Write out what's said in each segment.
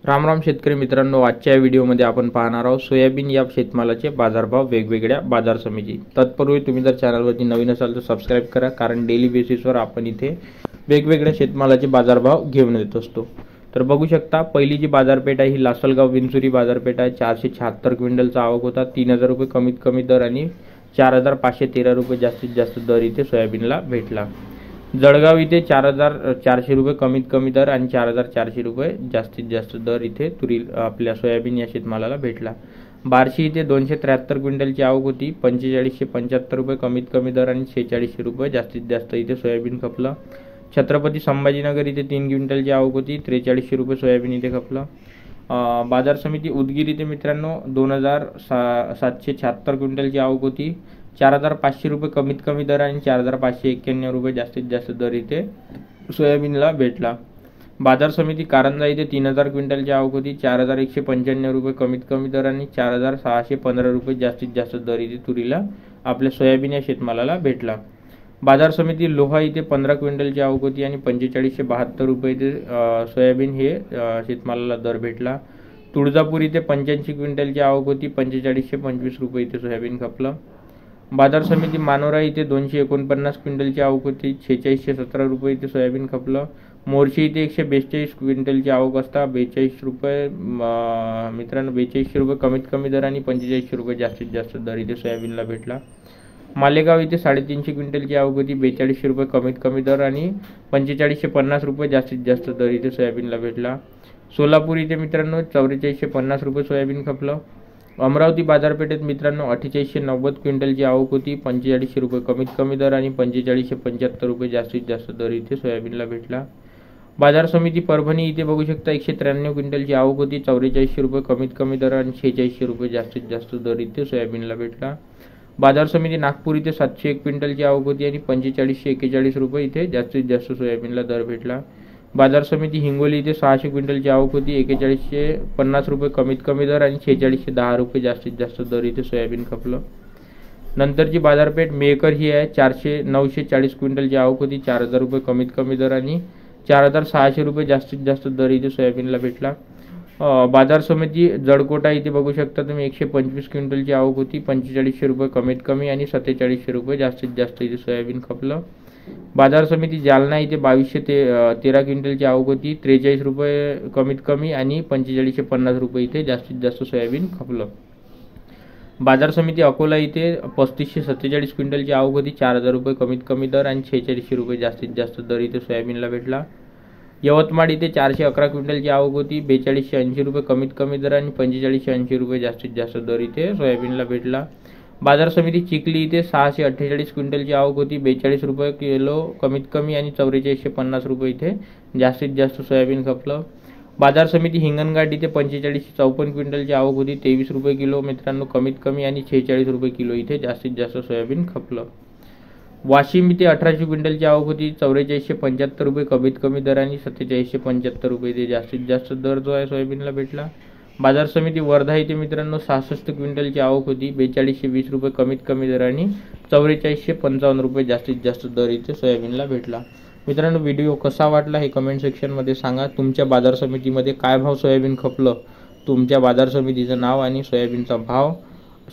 राम राम शेतकरी मित्रांनो, आजच्या व्हिडिओमध्ये आपण पाहणार आहोत सोयाबीन या शेतमालाचे बाजारभाव वेगवेगळ्या बाजार समिती। तत्पूर्वी तुम्ही जर चॅनलवरती नवीन असाल तर सबस्क्राइब करा, कारण डेली बेसिसवर आपण इथे वेगवेगळ्या शेतमालाचे बाजारभाव घेऊन येत असतो। तर बघू शकता, पहिली जी बाजारपेठ आहे ही लासलगाव विंचुरी बाजारपेठ आहे। 476 क्विंटलचा आवक होता। 3000 रुपये कमीत कमी दर आणि 4513 रुपये जास्तीत जास्त दर इथे सोयाबीनला भेटला। जळगाव इथे 4400 रुपये कमीत कमी दर आणि 4400 रुपये जास्तीत जास्त दर इथे आपल्या सोयाबीन या शेतमालाला भेटला। बार्शी इथे 273 क्विंटलची आवक होती। 4575 रुपये कमीत कमी दर आणि 4600 रुपये जास्तीत जास्त इथे सोयाबीन खपलं। छत्रपती संभाजीनगर इथे 3 क्विंटलची आवक होती। 4300 रुपये सोयाबीन इथे खपलं। बाजार समिती उदगीर इथे मित्रांनो 2776 क्विंटलची आवक होती। 4500 रुपये कमीत कमी दर आणि 4591 रुपये जास्तीत जास्त दर इथे सोयाबीनला भेटला। बाजार समिती कारंजा इथे 3000 क्विंटलची आवक होती। 4195 रुपये कमीत कमी दर आणि 4615 रुपये जास्तीत जास्त दर इथे तुरीला आपल्या सोयाबीन या शेतमालाला भेटला। बाजार समिती लोहा इथे 15 क्विंटलची आवक होती आणि 4572 रुपये इथे सोयाबीन हे शेतमालाला दर भेटला। तुळजापूर इथे 85 क्विंटलची आवक होती। 4525 रुपये इथे सोयाबीन खपलं। बाजार समिती मानोरा इथे 249 क्विंटलची आवक होती। 4617 रुपये इथे सोयाबीन खपलं। मोर्शी इथे 142 क्विंटलची आवक असता 42 रुपये मित्रांनो 4200 रुपये कमीत कमी दर आणि 4500 रुपये जास्तीत जास्त दर इथे सोयाबीनला भेटला। मालेगाव इथे 350 क्विंटलची आवक होती। 4200 रुपये कमीत कमी दर आणि 4550 रुपये जास्तीत जास्त दर इथे सोयाबीनला भेटला। सोलापूर इथे मित्रांनो 4450 रुपये सोयाबीन खपलं। अमरावती बाजारपेठेत मित्रांनो 4890 क्विंटलची आवक होती। 4500 रुपये कमीत कमी दर आणि 4575 रुपये जास्तीत जास्त दर इथे सोयाबीनला भेटला। बाजार समिती परभणी इथे बघू शकता 193 क्विंटलची आवक होती। 4400 रुपये कमीत कमी दर आणि 4600 रुपये जास्तीत जास्त दर इथे सोयाबीनला भेटला। बाजार समिती नागपूर इथे 701 क्विंटलची आवक होती आणि 4541 रुपये इथे जास्तीत जास्त सोयाबीनला दर भेटला। बाजार समिती हिंगोली इथे 600 क्विंटलची आवक होती। 4150 रुपये कमीत कमी दर आणि 4610 रुपये जास्तीत जास्त दर इथे सोयाबीन खपलं। नंतरची बाजारपेठ मेहकर ही आहे। 940 क्विंटलची आवक होती। 4000 रुपये कमीत कमी दर आणि 4600 रुपये जास्तीत जास्त दर इथे सोयाबीनला भेटला। बाजार समिती जळकोटा इथे बघू शकता तुम्ही 125 क्विंटलची आवक होती। 4500 रुपये कमीत कमी आणि 4700 रुपये जास्तीत जास्त इथे सोयाबीन खपलं। बाजार समिती जालना इथे 2213 क्विंटलची आवक होती। 43 रुपये कमीत कमी आणि 4550 रुपये इथे जास्तीत जास्त सोयाबीन खपलं। बाजार समिती अकोला इथे 3547 क्विंटलची आवक होती। 4000 रुपये कमीत कमी दर आणि 4600 रुपये जास्तीत जास्त दर इथे सोयाबीनला भेटला। यवतमाळ इथे 411 क्विंटलची आवक होती। 4280 रुपये कमीत कमी दर आणि 4580 रुपये जास्तीत जास्त दर इथे सोयाबीनला भेटला। बाजार समिती चिखली इथे 648 क्विंटलची आवक होती। 42 रुपये किलो कमीत कमी आणि 4450 रुपये इथे जास्तीत जास्त सोयाबीन खपलं। बाजार समिती हिंगणघाट इथे 4554 क्विंटलची आवक होती। 23 रुपये किलो मित्रांनो कमीत कमी आणि 46 रुपये किलो इथे जास्तीत जास्त सोयाबीन खपलं। वाशिम इथे 1800 क्विंटलची आवक होती। 4475 रुपये कमीत कमी दर आणि 4775 रुपये इथे जास्तीत जास्त दर जो आहे सोयाबीनला भेटला। बाजार समिती वर्धा इथे मित्रांनो 66 क्विंटलची आवक होती। 4220 रुपये कमीत कमी दर आणि 4455 रुपये जास्तीत जास्त दर इथे सोयाबीनला भेटला। मित्रांनो, व्हिडिओ कसा वाटला हे कमेंट सेक्शनमध्ये सांगा। तुमच्या बाजार समितीमध्ये काय भाव सोयाबीन खपलं, तुमच्या बाजार समितीचं नाव आणि सोयाबीनचा भाव,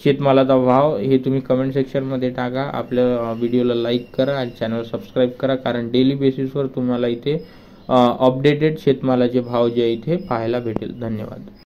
शेतमालाचा भाव हे तुम्ही कमेंट सेक्शनमध्ये टाका। आपल्या व्हिडिओला लाईक करा आणि चॅनल सबस्क्राईब करा, कारण डेली बेसिसवर तुम्हाला इथे अपडेटेड शेतमालाचे भाव जे इथे पाहायला भेटेल। धन्यवाद।